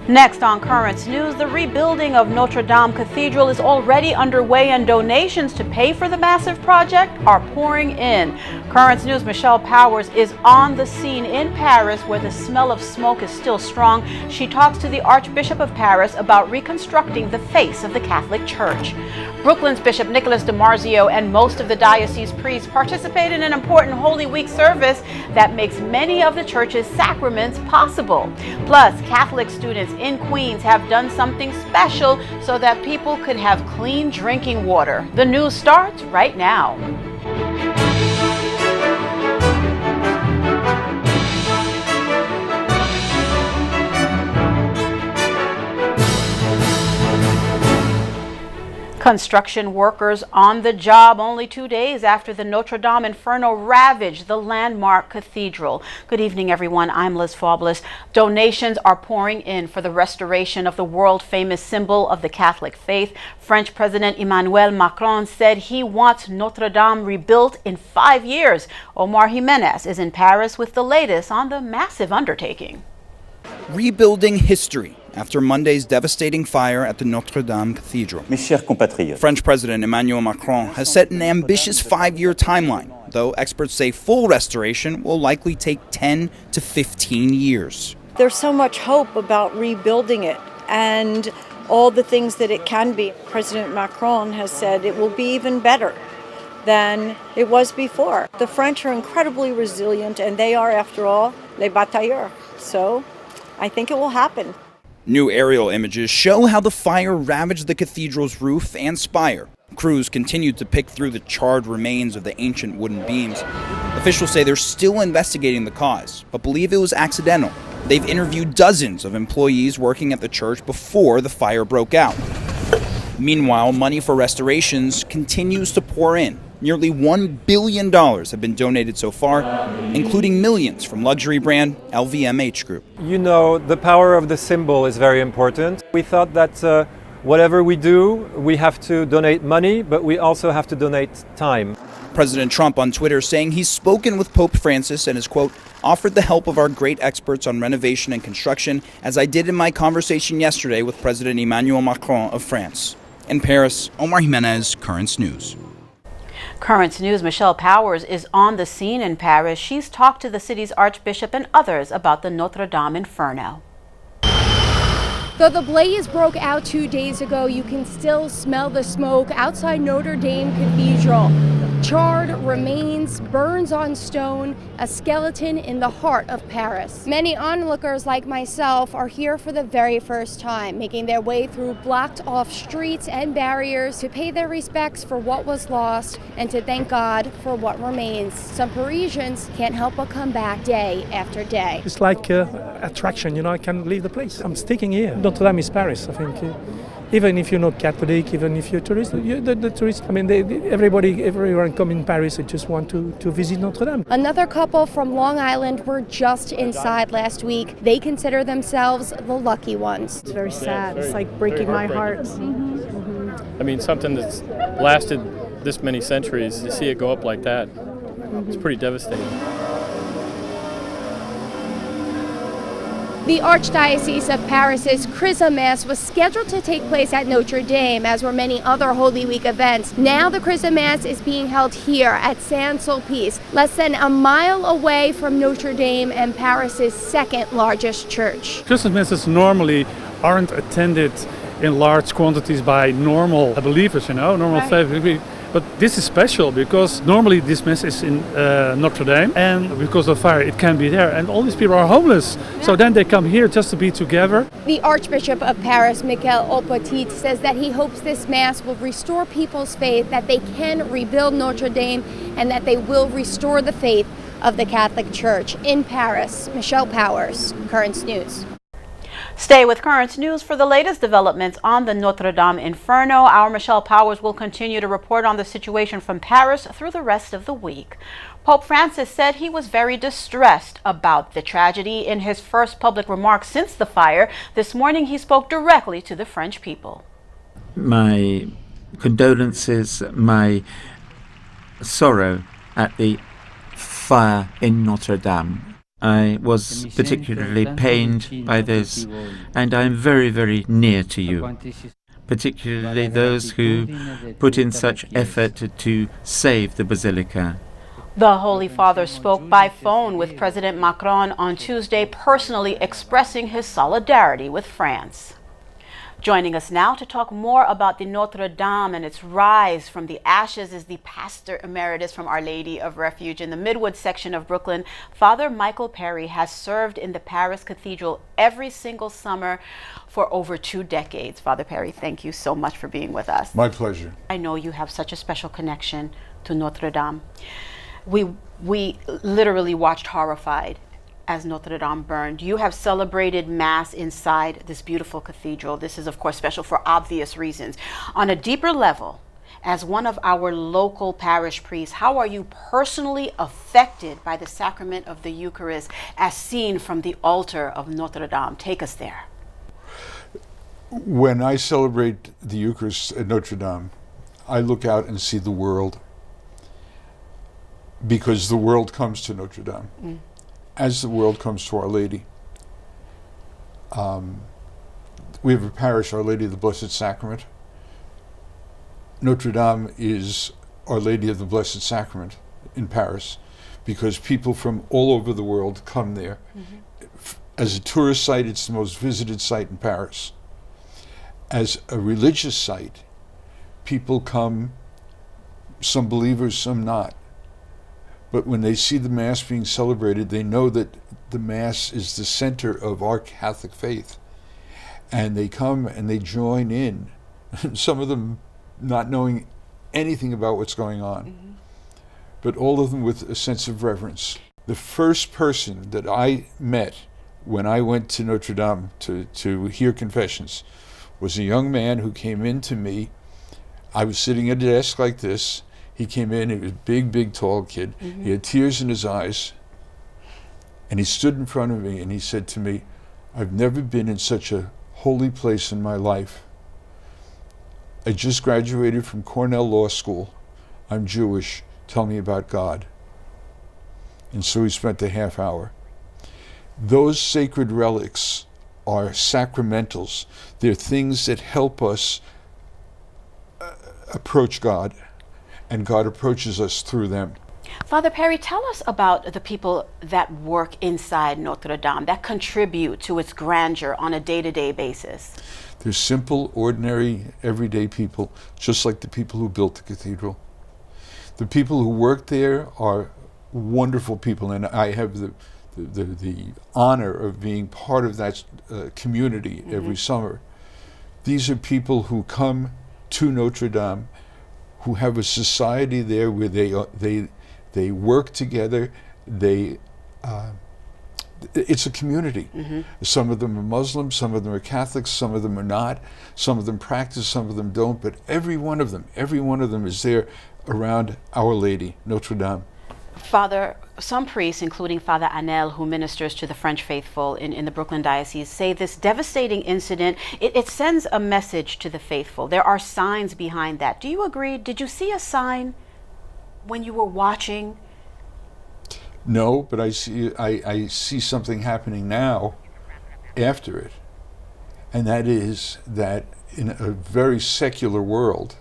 Next on Currents News, the rebuilding of Notre Dame Cathedral is already underway and donations to pay for the massive project are pouring in. Currents News' Michelle Powers is on the scene in Paris where the smell of smoke is still strong. She talks to the Archbishop of Paris about reconstructing the face of the Catholic Church. Brooklyn's Bishop Nicholas DiMarzio and most of the diocese priests participate in an important Holy Week service that makes many of the church's sacraments possible. Plus, Catholic students in Queens have done something special so that people could have clean drinking water. The news starts right now. Construction workers on the job only 2 days after the Notre Dame Inferno ravaged the landmark cathedral. Good evening, everyone. I'm Liz Faublas. Donations are pouring in for the restoration of the world-famous symbol of the Catholic faith. French President Emmanuel Macron said he wants Notre Dame rebuilt in 5 years. Omar Jimenez is in Paris with the latest on the massive undertaking. Rebuilding history after Monday's devastating fire at the Notre Dame Cathedral. Mes chers compatriotes. French President Emmanuel Macron has set an ambitious 5-year timeline, though experts say full restoration will likely take 10 to 15 years. There's so much hope about rebuilding it and all the things that it can be. President Macron has said it will be even better than it was before. The French are incredibly resilient, and they are, after all, les batailleurs. So I think it will happen. New aerial images show how the fire ravaged the cathedral's roof and spire. Crews continued to pick through the charred remains of the ancient wooden beams. Officials say they're still investigating the cause, but believe it was accidental. They've interviewed dozens of employees working at the church before the fire broke out. Meanwhile, money for restorations continues to pour in. Nearly $1 billion have been donated so far, including millions from luxury brand LVMH Group. You know, the power of the symbol is very important. We thought that whatever we do, we have to donate money, but we also have to donate time. President Trump on Twitter saying he's spoken with Pope Francis and has, quote, offered the help of our great experts on renovation and construction, as I did in my conversation yesterday with President Emmanuel Macron of France. In Paris, Omar Jimenez, Currents News. Currents News' Michelle Powers is on the scene in Paris. She's talked to the city's archbishop and others about the Notre Dame Inferno. Though the blaze broke out 2 days ago, you can still smell the smoke outside Notre Dame Cathedral. Charred remains, burns on stone, a skeleton in the heart of Paris. Many onlookers like myself are here for the very first time, making their way through blocked off streets and barriers to pay their respects for what was lost and to thank God for what remains. Some Parisians can't help but come back day after day. It's like attraction, you know, I can't leave the place. I'm sticking here. Notre Dame is Paris, I think. Even if you're not Catholic, even if you're tourist, the tourists, I mean, everyone come in Paris and just want to visit Notre Dame. Another couple from Long Island were just inside last week. They consider themselves the lucky ones. It's very sad. It's like breaking my heart. I mean, something that's lasted this many centuries, to see it go up like that, it's pretty devastating. The Archdiocese of Paris's Chrism Mass was scheduled to take place at Notre Dame, as were many other Holy Week events. Now the Chrism Mass is being held here at Saint-Sulpice, less than a mile away from Notre Dame and Paris's second largest church. Christmas masses normally aren't attended in large quantities by normal believers, you know, normal faith. But this is special because normally this mass is in Notre Dame, and because of fire it can be there, and all these people are homeless. So then they come here just to be together. The Archbishop of Paris, Michael Aupetit, says that he hopes this mass will restore people's faith, that they can rebuild Notre Dame, and that they will restore the faith of the Catholic Church. In Paris, Michelle Powers, Currents News. Stay with Currents News for the latest developments on the Notre Dame Inferno. Our Michelle Powers will continue to report on the situation from Paris through the rest of the week. Pope Francis said he was very distressed about the tragedy in his first public remarks since the fire. This morning he spoke directly to the French people. My condolences, my sorrow at the fire in Notre Dame. I was particularly pained by this, and I'm very, very near to you, particularly those who put in such effort to save the Basilica. The Holy Father spoke by phone with President Macron on Tuesday, personally expressing his solidarity with France. Joining us now to talk more about the Notre Dame and its rise from the ashes is the Pastor Emeritus from Our Lady of Refuge in the Midwood section of Brooklyn. Father Michael Perry has served in the Paris Cathedral every single summer for over 2 decades. Father Perry, thank you so much for being with us. My pleasure. I know you have such a special connection to Notre Dame. We literally watched horrified as Notre Dame burned. You have celebrated Mass inside this beautiful cathedral. This is, of course, special for obvious reasons. On a deeper level, as one of our local parish priests, how are you personally affected by the sacrament of the Eucharist as seen from the altar of Notre Dame? Take us there. When I celebrate the Eucharist at Notre Dame, I look out and see the world, because the world comes to Notre Dame. As the world comes to Our Lady. We have a parish, Our Lady of the Blessed Sacrament. Notre Dame is Our Lady of the Blessed Sacrament in Paris, because people from all over the world come there. As a tourist site, it's the most visited site in Paris. As a religious site, people come, some believers, some not. But when they see the Mass being celebrated, they know that the Mass is the center of our Catholic faith. And they come and they join in, some of them not knowing anything about what's going on, but all of them with a sense of reverence. The first person that I met when I went to Notre Dame to hear confessions was a young man who came in to me. I was sitting at a desk like this. He came in, he was a big, tall kid. He had tears in his eyes. And he stood in front of me and he said to me, I've never been in such a holy place in my life. I just graduated from Cornell Law School. I'm Jewish. Tell me about God. And so we spent a half hour. Those sacred relics are sacramentals. They're things that help us approach God. And God approaches us through them. Father Perry, tell us about the people that work inside Notre Dame, that contribute to its grandeur on a day-to-day basis. They're simple, ordinary, everyday people, just like the people who built the cathedral. The people who work there are wonderful people, and I have the honor of being part of that community every summer. These are people who come to Notre Dame, who have a society there where they work together. It's a community. Some of them are Muslims, some of them are Catholics, some of them are not. Some of them practice, some of them don't. But every one of them is there around Our Lady, Notre Dame. Father, some priests, including Father Anel, who ministers to the French faithful in the Brooklyn Diocese, say this devastating incident, it sends a message to the faithful. There are signs behind that. Do you agree? Did you see a sign when you were watching? No, but I see something happening now after it. And that is that in a very secular world,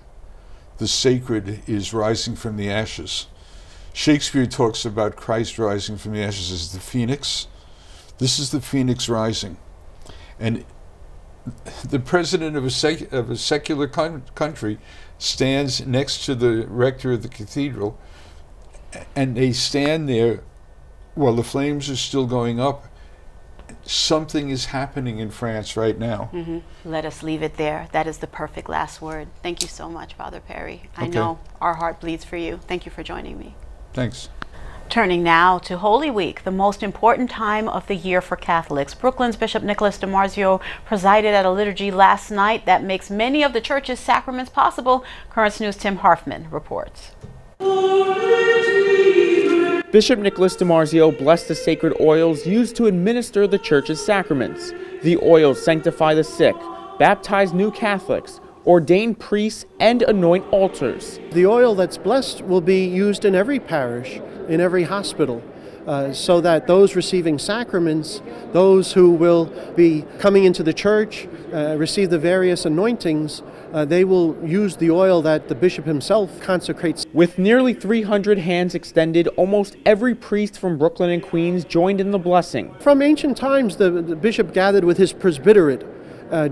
the sacred is rising from the ashes. Shakespeare talks about Christ rising from the ashes as the phoenix. This is the phoenix rising. And the president of a secular country stands next to the rector of the cathedral, and they stand there while the flames are still going up. Something is happening in France right now. Let us leave it there. That is the perfect last word. Thank you so much, Father Perry. I Okay. know our heart bleeds for you. Thank you for joining me. Thanks. Turning now to Holy Week, the most important time of the year for Catholics. Brooklyn's Bishop Nicholas DiMarzio presided at a liturgy last night that makes many of the church's sacraments possible. Currents News' Tim Harfman reports. Bishop Nicholas DiMarzio blessed the sacred oils used to administer the church's sacraments. The oils sanctify the sick, baptize new Catholics, ordain priests, and anoint altars. The oil that's blessed will be used in every parish, in every hospital. so that those receiving sacraments, those who will be coming into the church, receive the various anointings, they will use the oil that the bishop himself consecrates. With nearly 300 hands extended, almost every priest from Brooklyn and Queens joined in the blessing. From ancient times, the bishop gathered with his presbyterate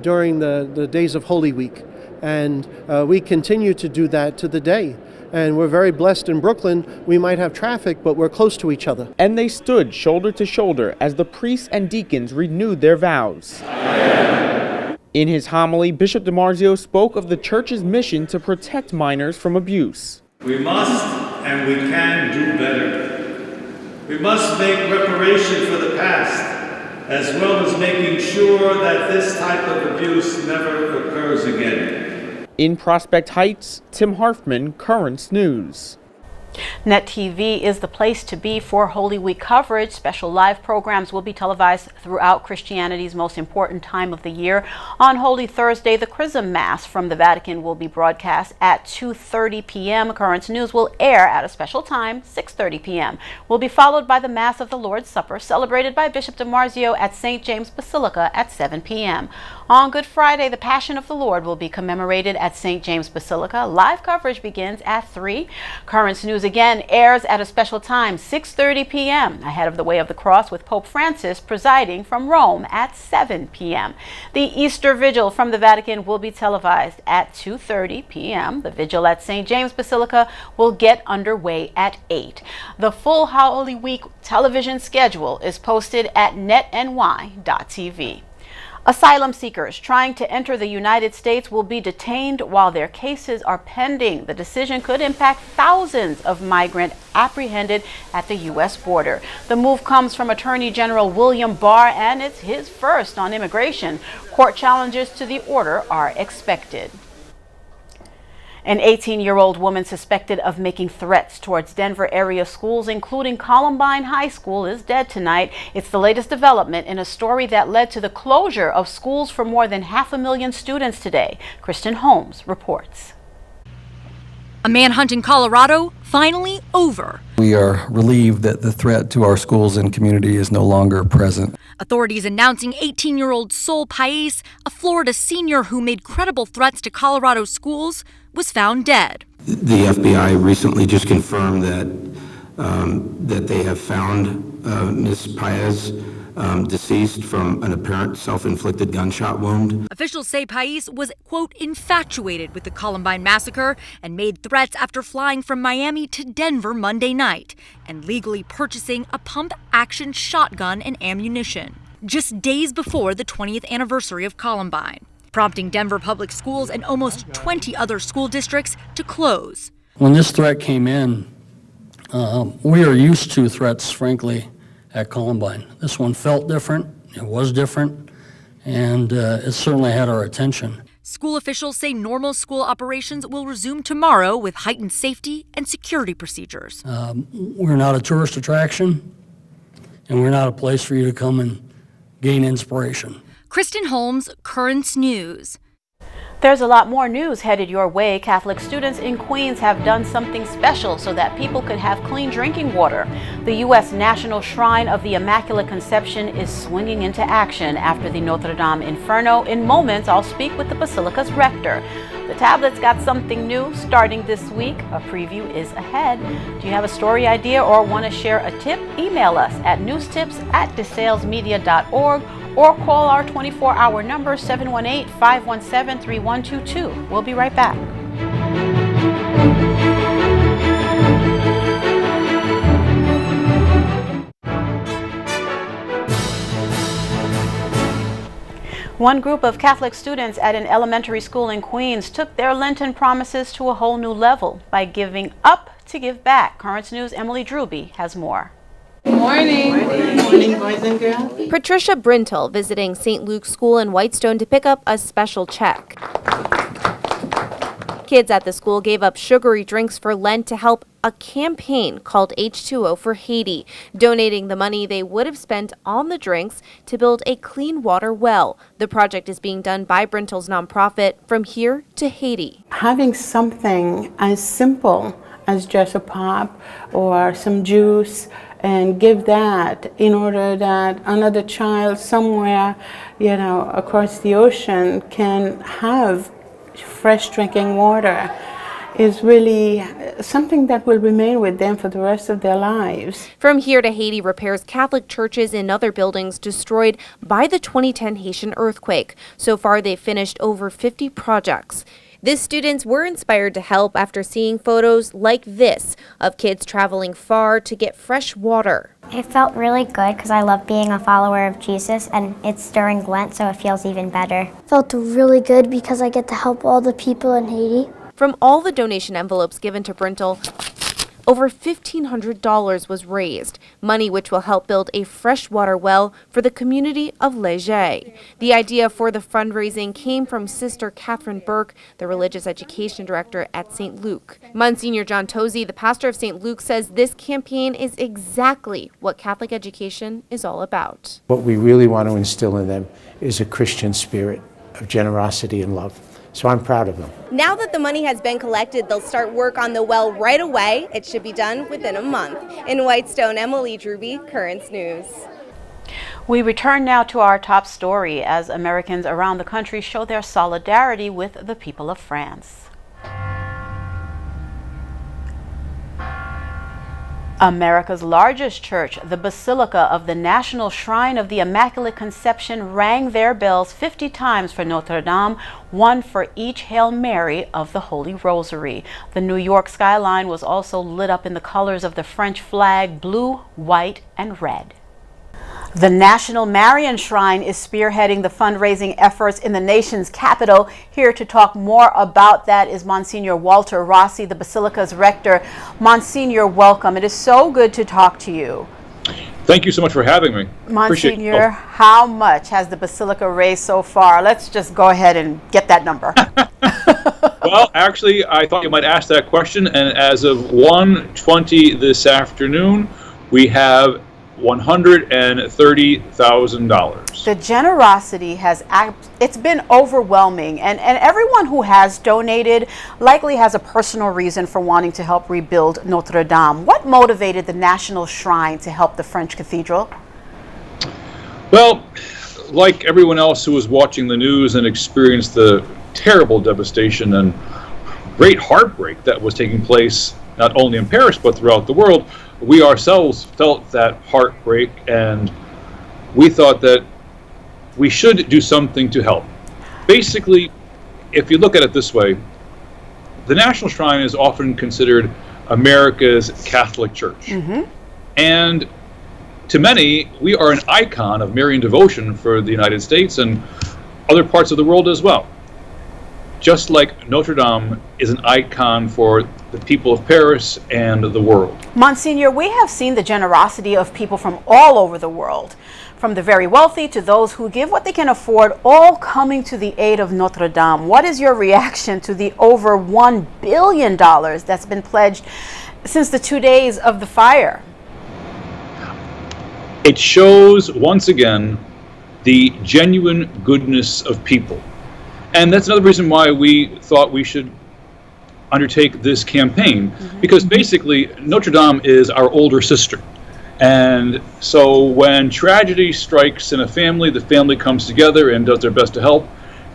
during the days of Holy Week, and we continue to do that to the day. And we're very blessed in Brooklyn. We might have traffic, but we're close to each other. And they stood shoulder to shoulder as the priests and deacons renewed their vows. Amen. In his homily, Bishop DiMarzio spoke of the church's mission to protect minors from abuse. We must and we can do better. We must make reparation for the past, as well as making sure that this type of abuse never occurs again. In Prospect Heights, Tim Harfman, Currents News. Net TV is the place to be for Holy Week coverage. Special live programs will be televised throughout Christianity's most important time of the year. On Holy Thursday, the Chrism Mass from the Vatican will be broadcast at 2:30 p.m. Currents News will air at a special time, 6:30 p.m. Will be followed by the Mass of the Lord's Supper, celebrated by Bishop DiMarzio at St. James Basilica at 7 p.m. On Good Friday, the Passion of the Lord will be commemorated at St. James Basilica. Live coverage begins at 3. Currents News again airs at a special time, 6:30 p.m. ahead of the Way of the Cross, with Pope Francis presiding from Rome at 7 p.m. The Easter Vigil from the Vatican will be televised at 2:30 p.m. The vigil at St. James Basilica will get underway at 8. The full Holy Week television schedule is posted at netny.tv. Asylum seekers trying to enter the United States will be detained while their cases are pending. The decision could impact thousands of migrants apprehended at the U.S. border. The move comes from Attorney General William Barr, and it's his first on immigration. Court challenges to the order are expected. An 18-year-old woman suspected of making threats towards Denver area schools, including Columbine High School, is dead tonight. It's the latest development in a story that led to the closure of schools for more than 500,000 students today. Kristen Holmes reports. A manhunt in Colorado finally over. We are relieved that the threat to our schools and community is no longer present. Authorities announcing 18-year-old Sol Paez, a Florida senior who made credible threats to Colorado schools, was found dead. The FBI recently just confirmed that they have found Ms. Paez deceased from an apparent self-inflicted gunshot wound. Officials say Paez was, quote, infatuated with the Columbine massacre and made threats after flying from Miami to Denver Monday night and legally purchasing a pump-action shotgun and ammunition just days before the 20th anniversary of Columbine, prompting Denver Public Schools and almost 20 other school districts to close. When this threat came in, we are used to threats, frankly, at Columbine. This one felt different, it was different, and it certainly had our attention. School officials say normal school operations will resume tomorrow with heightened safety and security procedures. We're not a tourist attraction, and we're not a place for you to come and gain inspiration. Kristen Holmes, Currents News. There's a lot more news headed your way. Catholic students in Queens have done something special so that people could have clean drinking water. The U.S. National Shrine of the Immaculate Conception is swinging into action after the Notre Dame Inferno. In moments, I'll speak with the Basilica's rector. The tablet's got something new starting this week. A preview is ahead. Do you have a story idea or want to share a tip? Email us at newstips@desalesmedia.org or call our 24-hour number 718-517-3122. We'll be right back. One group of Catholic students at an elementary school in Queens took their Lenten promises to a whole new level by giving up to give back. Currents News' Emily Drooby has more. Good morning. Good morning, boys and girls. Patricia Brintle visiting St. Luke's School in Whitestone to pick up a special check. Kids at the school gave up sugary drinks for Lent to help a campaign called H2O for Haiti, donating the money they would have spent on the drinks to build a clean water well. The project is being done by Brintle's nonprofit From Here to Haiti. Having something as simple as just a pop or some juice and give that in order that another child somewhere, across the ocean can have fresh drinking water is really something that will remain with them for the rest of their lives. From Here to Haiti repairs Catholic churches and other buildings destroyed by the 2010 Haitian earthquake. So far, they've finished over 50 projects. These students were inspired to help after seeing photos like this of kids traveling far to get fresh water. It felt really good because I love being a follower of Jesus, and it's during Lent, so it feels even better. Felt really good because I get to help all the people in Haiti. From all the donation envelopes given to Brintle, over $1,500 was raised, money which will help build a freshwater well for the community of Léger. The idea for the fundraising came from Sister Catherine Burke, the religious education director at St. Luke. Monsignor John Tozy, the pastor of St. Luke, says this campaign is exactly what Catholic education is all about. What we really want to instill in them is a Christian spirit of generosity and love. So I'm proud of them. Now that the money has been collected, they'll start work on the well right away. It should be done within a month. In Whitestone, Emily Drooby, Currents News. We return now to our top story as Americans around the country show their solidarity with the people of France. America's largest church, the Basilica of the National Shrine of the Immaculate Conception, rang their bells 50 times for Notre Dame, one for each Hail Mary of the Holy Rosary. The New York skyline was also lit up in the colors of the French flag, blue, white, and red. The National Marian Shrine is spearheading the fundraising efforts in the nation's capital. Here to talk more about that is Monsignor Walter Rossi, the Basilica's rector. Monsignor, welcome. It is so good to talk to you. Thank you so much for having me. Monsignor, how much has the Basilica raised so far? Let's just go ahead and get that number. Well, actually, I thought you might ask that question, and as of 1:20 this afternoon, we have $130,000. The generosity it's been overwhelming, and everyone who has donated likely has a personal reason for wanting to help rebuild Notre Dame. What motivated the National Shrine to help the French cathedral? Well, like everyone else who was watching the news and experienced the terrible devastation and great heartbreak that was taking place not only in Paris but throughout the world, we ourselves felt that heartbreak, and we thought that we should do something to help. Basically, if you look at it this way, the National Shrine is often considered America's Catholic Church. Mm-hmm. And to many, we are an icon of Marian devotion for the United States and other parts of the world as well. Just like Notre Dame is an icon for the people of Paris and the world. Monsignor, we have seen the generosity of people from all over the world, from the very wealthy to those who give what they can afford, all coming to the aid of Notre Dame. What is your reaction to the over $1 billion that's been pledged since the 2 days of the fire? It shows, once again, the genuine goodness of people. And that's another reason why we thought we should undertake this campaign, because basically Notre Dame is our older sister. And so when tragedy strikes in a family, the family comes together and does their best to help.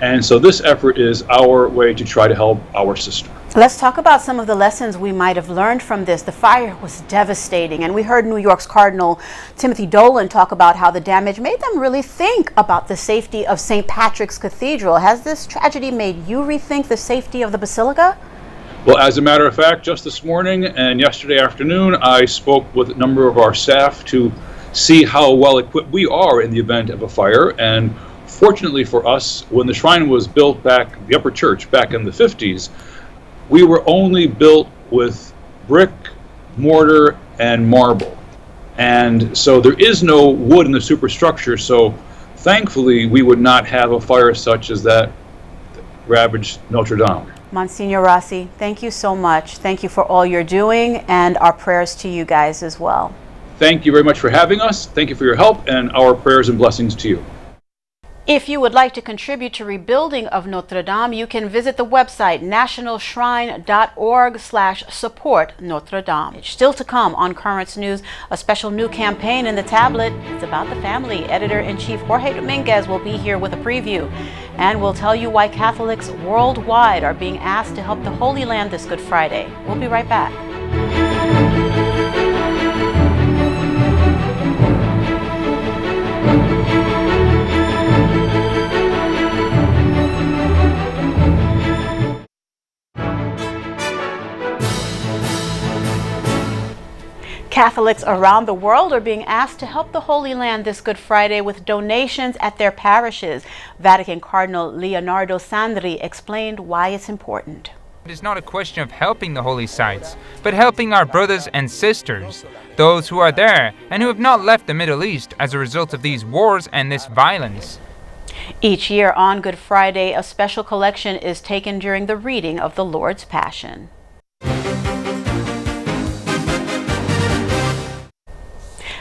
And so this effort is our way to try to help our sister. Let's talk about some of the lessons we might have learned from this. The fire was devastating, and we heard New York's Cardinal Timothy Dolan talk about how the damage made them really think about the safety of St. Patrick's Cathedral. Has this tragedy made you rethink the safety of the Basilica? Well, as a matter of fact, just this morning and yesterday afternoon, I spoke with a number of our staff to see how well equipped we are in the event of a fire. And fortunately for us, when the shrine was built back, the upper church back in the 50s, we were only built with brick, mortar, and marble. And so there is no wood in the superstructure, so thankfully we would not have a fire such as that ravaged Notre Dame. Monsignor Rossi, thank you so much. Thank you for all you're doing, and our prayers to you guys as well. Thank you very much for having us. Thank you for your help, and our prayers and blessings to you. If you would like to contribute to rebuilding of Notre Dame, you can visit the website nationalshrine.org/support Notre Dame. Still to come on Currents News, a special new campaign in the tablet. It's about the family. Editor-in-Chief Jorge Dominguez will be here with a preview. And we'll tell you why Catholics worldwide are being asked to help the Holy Land this Good Friday. We'll be right back. Catholics around the world are being asked to help the Holy Land this Good Friday with donations at their parishes. Vatican Cardinal Leonardo Sandric explained why it's important. It is not a question of helping the holy sites, but helping our brothers and sisters, those who are there and who have not left the Middle East as a result of these wars and this violence. Each year on Good Friday, a special collection is taken during the reading of the Lord's Passion.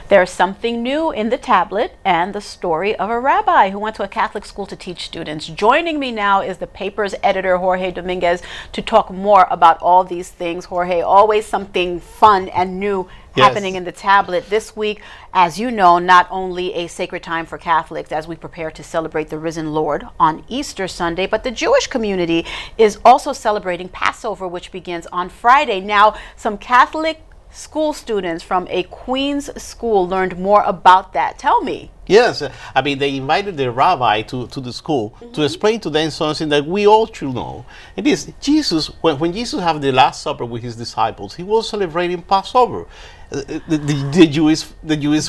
There's something new in the tablet and the story of a rabbi who went to a Catholic school to teach students. Joining me now is the paper's editor, Jorge Dominguez, to talk more about all these things. Jorge, always something fun and new happening in the tablet. This week, as you know, not only a sacred time for Catholics as we prepare to celebrate the risen Lord on Easter Sunday, but the Jewish community is also celebrating Passover, which begins on Friday. Now, some Catholic school students from a Queens school learned more about that. Tell me. Yes, I mean, they invited the rabbi to the school to explain to them something that we all should know. It is Jesus, when Jesus had the Last Supper with his disciples, he was celebrating Passover, the Jewish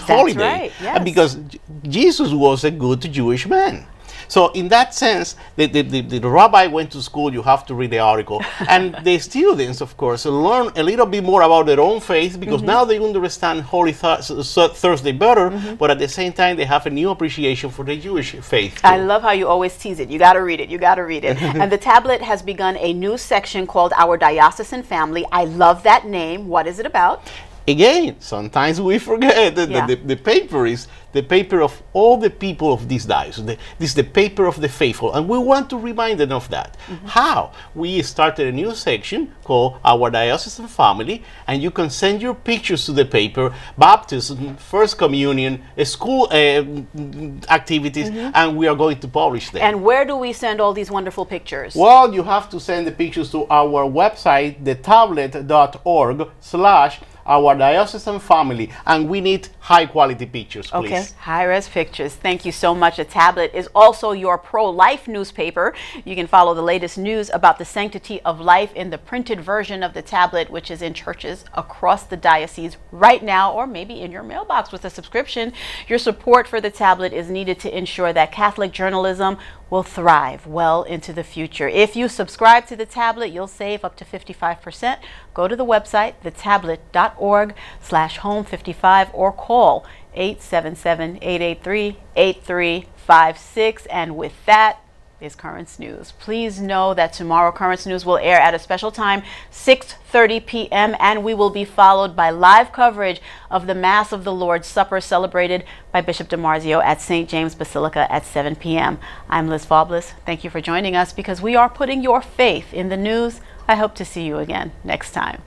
holiday. Right, yes. And because Jesus was a good Jewish man. So in that sense, the rabbi went to school, you have to read the article, and the students, of course, learn a little bit more about their own faith, because now they understand Holy Thursday better, but at the same time, they have a new appreciation for the Jewish faith too. I love how you always tease it. You got to read it. You got to read it. And the tablet has begun a new section called Our Diocesan Family. I love that name. What is it about? Again, sometimes we forget that the paper is the paper of all the people of this diocese. This is the paper of the faithful, and we want to remind them of that. How? We started a new section called Our Diocesan Family, and you can send your pictures to the paper, baptism, First Communion, school activities, and we are going to publish them. And where do we send all these wonderful pictures? Well, you have to send the pictures to our website, thetablet.org/Our Diocesan Family, and we need high quality pictures, please. Okay, high-res pictures. Thank you so much. The tablet is also your pro-life newspaper. You can follow the latest news about the sanctity of life in the printed version of the tablet, which is in churches across the diocese right now, or maybe in your mailbox with a subscription. Your support for the tablet is needed to ensure that Catholic journalism will thrive well into the future. If you subscribe to the tablet, you'll save up to 55%. Go to the website, thetablet.org/home55, or call 877-883-8356. And with that is Currents News. Please know that tomorrow Currents News will air at a special time, 6:30 p.m., and we will be followed by live coverage of the Mass of the Lord's Supper celebrated by Bishop DiMarzio at St. James Basilica at 7 p.m. I'm Liz Faublas. Thank you for joining us, because we are putting your faith in the news. I hope to see you again next time.